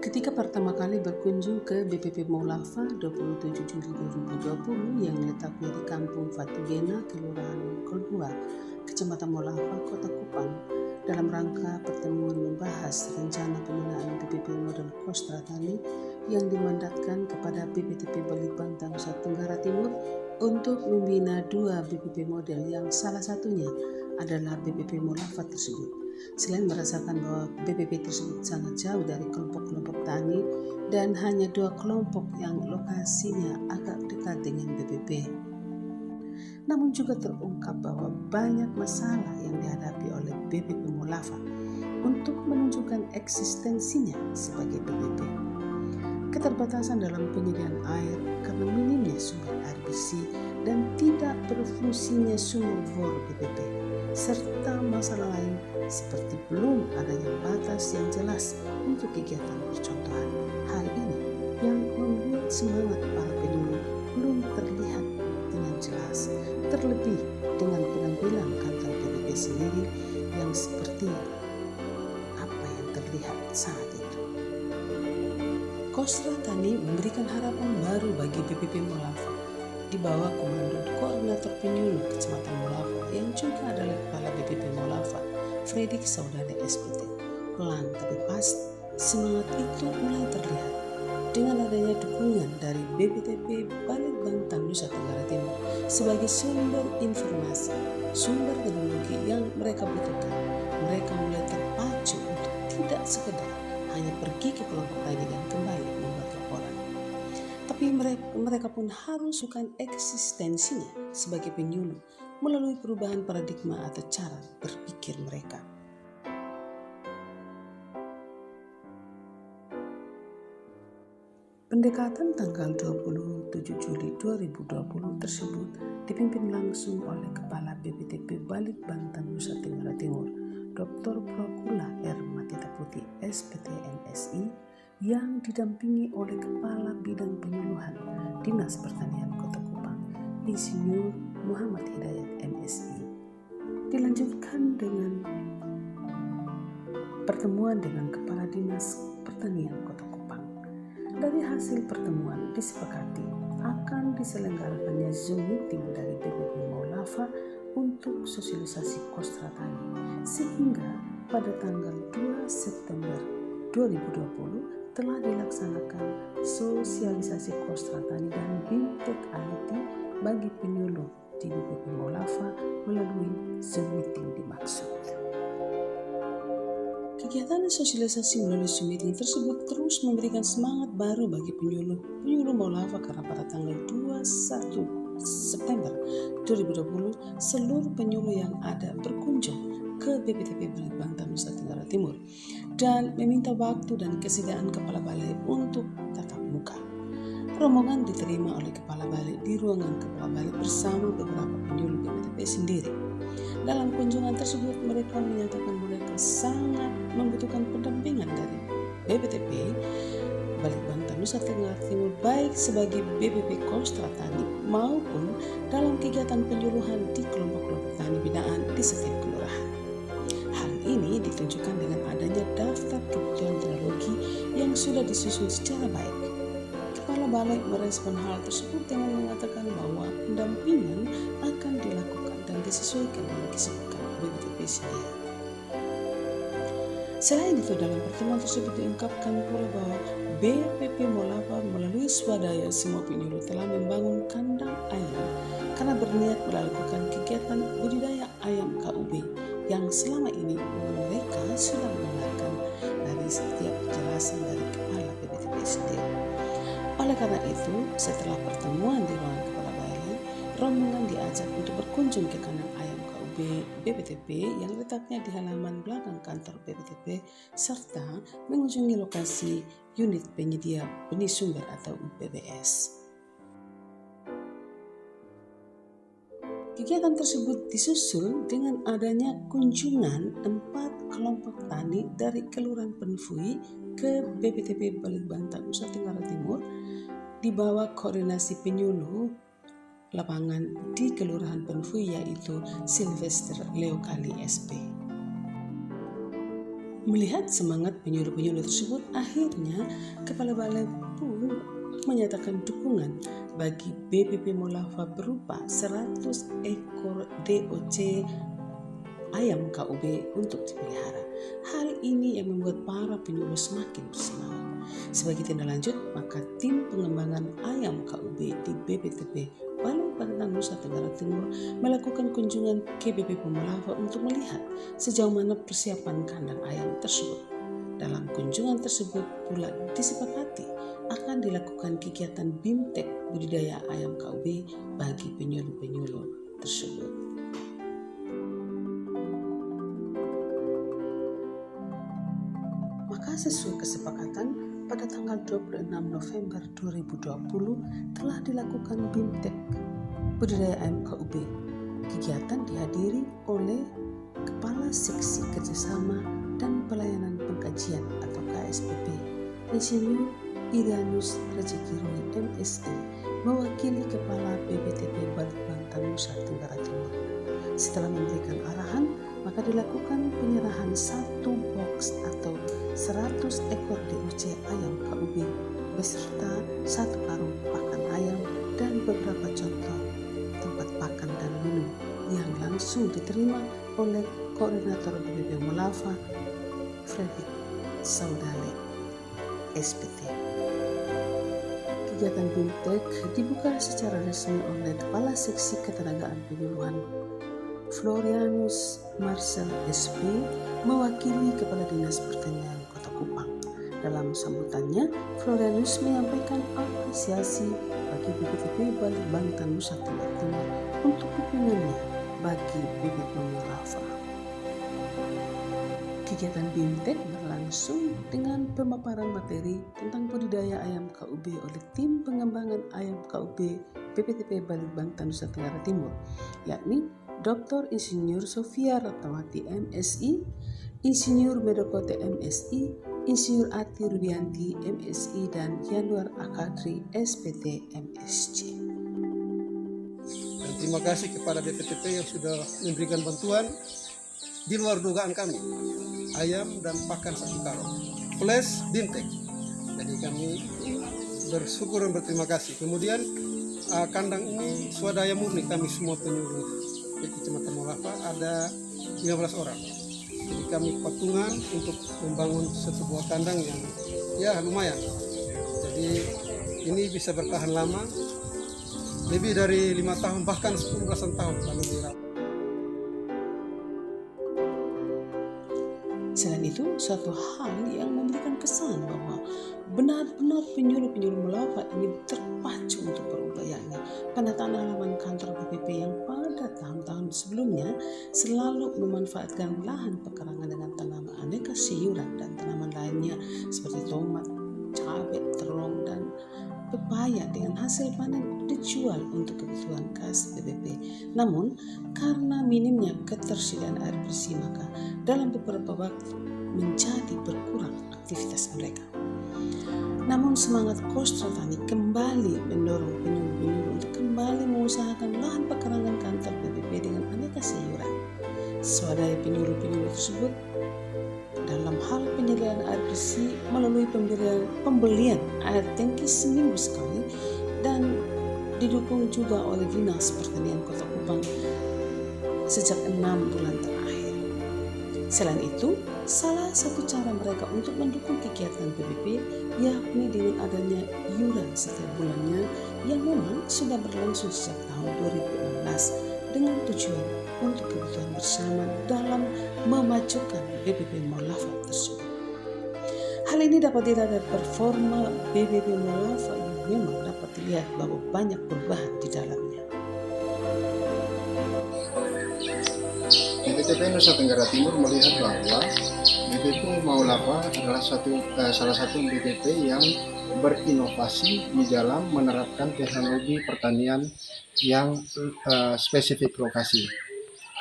Ketika pertama kali berkunjung ke BPP Molava 27 Juli 2020 yang letaknya di Kampung Fatugena, Kelurahan Kolbua, Kecamatan Molava, Kota Kupang, dalam rangka pertemuan membahas rencana pembinaan BPP Model Kostra Tani yang dimandatkan kepada BPTP Balitbangtan Nusa Tenggara Timur untuk membina 2 BPP model yang salah satunya adalah BPP Molava tersebut. Selain merasakan bahwa BPP tersebut sangat jauh dari kelompok-kelompok tani dan hanya 2 kelompok yang lokasinya agak dekat dengan BPP. Namun juga terungkap bahwa banyak masalah yang dihadapi oleh BPP Molava untuk menunjukkan eksistensinya sebagai BPP. Keterbatasan dalam penyediaan air karena minimnya sumber air bersih dan tidak berfungsinya sumur bor BPP, serta masalah lain seperti belum adanya batas yang jelas untuk kegiatan percontohan. Hal ini yang membuat semangat para penyuluh belum terlihat dengan jelas, terlebih dengan penampilan kantor BPP sendiri yang seperti apa yang terlihat saat itu. Kostra Tani memberikan harapan baru bagi BPP Molava di bawah komando Koordinator Penyuluh Kecamatan Molava yang juga adalah Kepala BPP Molava, Fredrik Saudade SPT. Pelan tapi pasti, semangat itu mulai terlihat dengan adanya dukungan dari BPTP Balitbangtan Nusa Tenggara Timur sebagai sumber informasi, sumber teknologi yang mereka butuhkan. Mereka mulai terpacu untuk tidak sekedar hanya pergi ke kelompok tani dan kembali membuat laporan. Tapi mereka pun harus menunjukkan eksistensinya sebagai penyuluh melalui perubahan paradigma atau cara berpikir mereka. Pendekatan tanggal 27 Juli 2020 tersebut dipimpin langsung oleh Kepala BPTP Balitbangtan Nusa Tenggara Timur, Dr. Prokula R. Matita Putih SPT MSI, yang didampingi oleh Kepala Bidang Penyuluhan Dinas Pertanian Kota Kupang, Insinyur Muhammad Hidayat MSI. Dilanjutkan dengan pertemuan dengan Kepala Dinas Pertanian Kota Kupang. Dari hasil pertemuan disepakati akan diselenggarakannya Zoom meeting dari BPP Molava untuk sosialisasi Kostra Tani, sehingga pada tanggal 2 September 2020 telah dilaksanakan sosialisasi Kostra Tani dan BIMTEK IT bagi penyuluh di BPP Molava melalui Zoom meeting dimaksud. Kegiatan sosialisasi melalui Zoom meeting tersebut terus memberikan semangat baru bagi penyuluh Molava karena pada tanggal 21 September 2020 seluruh penyuluh yang ada berkunjung ke BPTP Balitbangtan Nusa Tenggara Timur dan meminta waktu dan kesediaan Kepala Balai untuk tatap muka. Rombongan diterima oleh Kepala Balai di ruangan Kepala Balai bersama beberapa penyuluh BPTP sendiri. Dalam kunjungan tersebut mereka menyatakan mereka sangat membutuhkan pendampingan dari BPTP Balitbangtan Nusa Tenggara Timur baik sebagai BPP Kostra Tani maupun dalam kegiatan penyuluhan di kelompok-kelompok tani binaan di setiap kelurahan. Hal ini ditunjukkan dengan adanya daftar kebutuhan teknologi yang sudah disusun secara baik. Kepala Balai merespon hal tersebut dengan mengatakan bahwa pendampingan akan dilakukan dan disesuaikan dengan kesibukan BPTP sendiri. Selain itu, dalam pertemuan tersebut diungkapkan pula bahwa BPP Molava melalui swadaya semua penyuluh telah membangun kandang ayam karena berniat melakukan kegiatan budidaya ayam KUB yang selama ini mereka sudah mendengarkan dari setiap penjelasan dari Kepala BPTP sendiri. Oleh karena itu, setelah pertemuan di ruangan Kepala Balai, rombongan diajak untuk berkunjung ke kandang ayam KUB BPTP yang letaknya di halaman belakang kantor BPTP serta mengunjungi lokasi unit penyedia benih sumber atau UPBS. Kegiatan tersebut disusul dengan adanya kunjungan 4 kelompok tani dari Kelurahan Penfui ke BPTP Balitbangtan Nusa Tenggara Timur di bawah koordinasi penyuluh lapangan di Kelurahan Penfui yaitu Sylvester Leokali SP. Melihat semangat penyuluh-penyuluh tersebut, akhirnya Kepala Balai pun menyatakan dukungan bagi BPP Molava berupa 100 ekor DOC ayam KUB untuk dipelihara. Hal ini yang membuat para penyuluh semakin bersemangat. Sebagai tindak lanjut, maka tim pengembangan ayam KUB di BPTP Balai Bantang Nusa Tenggara Timur melakukan kunjungan ke BPP Molava untuk melihat sejauh mana persiapan kandang ayam tersebut. Dalam kunjungan tersebut pula disepakati akan dilakukan kegiatan BIMTEK budidaya ayam KUB bagi penyuluh-penyuluh tersebut. Maka sesuai kesepakatan, pada tanggal 26 November 2020 telah dilakukan BIMTEK budidaya ayam KUB. Kegiatan dihadiri oleh Kepala Seksi Kerjasama dan Pelayanan Pengkajian atau KSPP, Insinyur Irianus Rezeki Roy MSI, mewakili Kepala BPTP Balai Bantang Nusa Tenggara Timur. Setelah memberikan arahan, maka dilakukan penyerahan 1 box atau 100 ekor DOC ayam KUB beserta 1 karung pakan ayam dan beberapa contoh tempat pakan dan minum yang langsung diterima oleh Koordinator BPP Molava Fredrik Saudale SPT. Kegiatan BIMTEK dibuka secara resmi oleh Kepala Seksi Ketenagaan Penyuluhan Florianus Marcel SP mewakili Kepala Dinas Pertanian Kota Kupang. Dalam sambutannya, Florianus menyampaikan apresiasi bagi BPTP Balai Bantang Nusa Tenggara Timur untuk dukungannya bagi BPP Molava. Kegiatan BIMTEK berlangsung dengan pemaparan materi tentang budidaya ayam KUB oleh tim pengembangan ayam KUB BPTP Balai Bantang Nusa Tenggara Timur, yakni Dr. Insinyur Sofia Ratnawati MSI, Insinyur Medokote MSI, Insinyur Ati Rubianti MSI, dan Yanuar Akadri SPT MSc. Dan terima kasih kepada BPTP yang sudah memberikan bantuan di luar dugaan kami, ayam dan pakan 1 karung plus BIMTEK. Jadi kami bersyukur dan berterima kasih. Kemudian kandang ini swadaya murni, kami semua penyuluh di Kecamatan Molava ada 15 orang. Jadi kami patungan untuk membangun sebuah kandang yang ya lumayan. Jadi ini bisa bertahan lama, lebih dari 5 tahun bahkan 10 belasan tahun kalau dirawat. Selain itu, suatu hal yang memberikan kesan bahwa benar-benar penyuluh-penyuluh Molava ini terpacu untuk berubah, yakni penataan halaman kantor BPP yang pada tahun-tahun sebelumnya selalu memanfaatkan lahan pekarangan dengan tanaman aneka sayuran dan tanaman lainnya seperti tomat, cabai, terong, dan pepaya dengan hasil panen dijual untuk kebutuhan kas BPP. Namun, karena minimnya ketersediaan air bersih, maka dalam beberapa waktu menjadi berkurang aktivitas mereka. Namun semangat Kostra Tani kembali mendorong penyuluh-penyuluh untuk kembali mengusahakan lahan pekarangan kantor BPP dengan aneka sayuran. Swadaya penyuluh-penyuluh tersebut dalam hal penyediaan air bersih melalui pembelian air tangki seminggu sekali dan didukung juga oleh Dinas Pertanian Kota Kupang sejak 6 bulan terakhir. Selain itu, salah satu cara mereka untuk mendukung kegiatan BPP yakni dengan adanya iuran setiap bulannya yang memang sudah berlangsung sejak tahun 2016 dengan tujuan untuk kebutuhan bersama dalam memajukan BPP Molava tersebut. Hal ini dapat dilihat dari performa BPP Molava yang memang dapat dilihat bahwa banyak perubahan di dalamnya. BPTP Nusa Tenggara Timur melihat bahwa BPP Molava adalah salah satu BPP yang berinovasi di dalam menerapkan teknologi pertanian yang spesifik lokasi.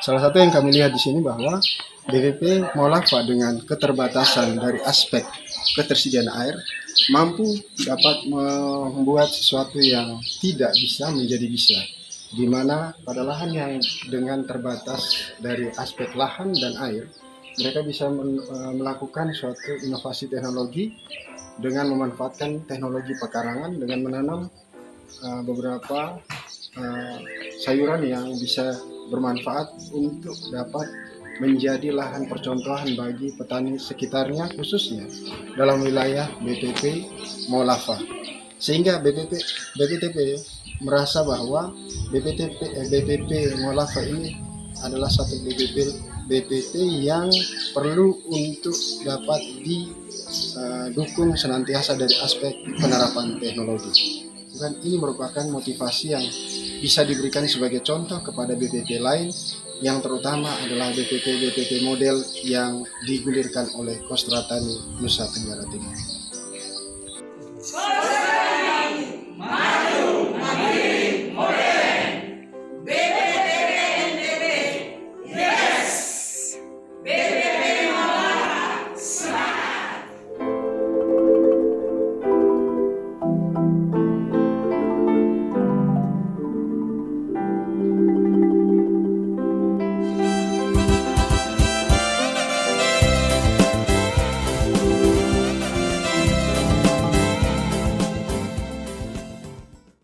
Salah satu yang kami lihat di sini bahwa BPP Molava dengan keterbatasan dari aspek ketersediaan air mampu dapat membuat sesuatu yang tidak bisa menjadi bisa, di mana pada lahan yang dengan terbatas dari aspek lahan dan air, mereka bisa melakukan suatu inovasi teknologi dengan memanfaatkan teknologi pekarangan dengan menanam beberapa sayuran yang bisa bermanfaat untuk dapat menjadi lahan percontohan bagi petani sekitarnya, khususnya dalam wilayah BPP Maulava. Sehingga BPTP merasa bahwa BPP Maulava ini adalah satu BPP yang perlu untuk dapat didukung senantiasa dari aspek penerapan teknologi. Dan ini merupakan motivasi yang bisa diberikan sebagai contoh kepada BPP lain, yang terutama adalah BPP model yang digulirkan oleh Kostra Tani Nusa Tenggara Timur.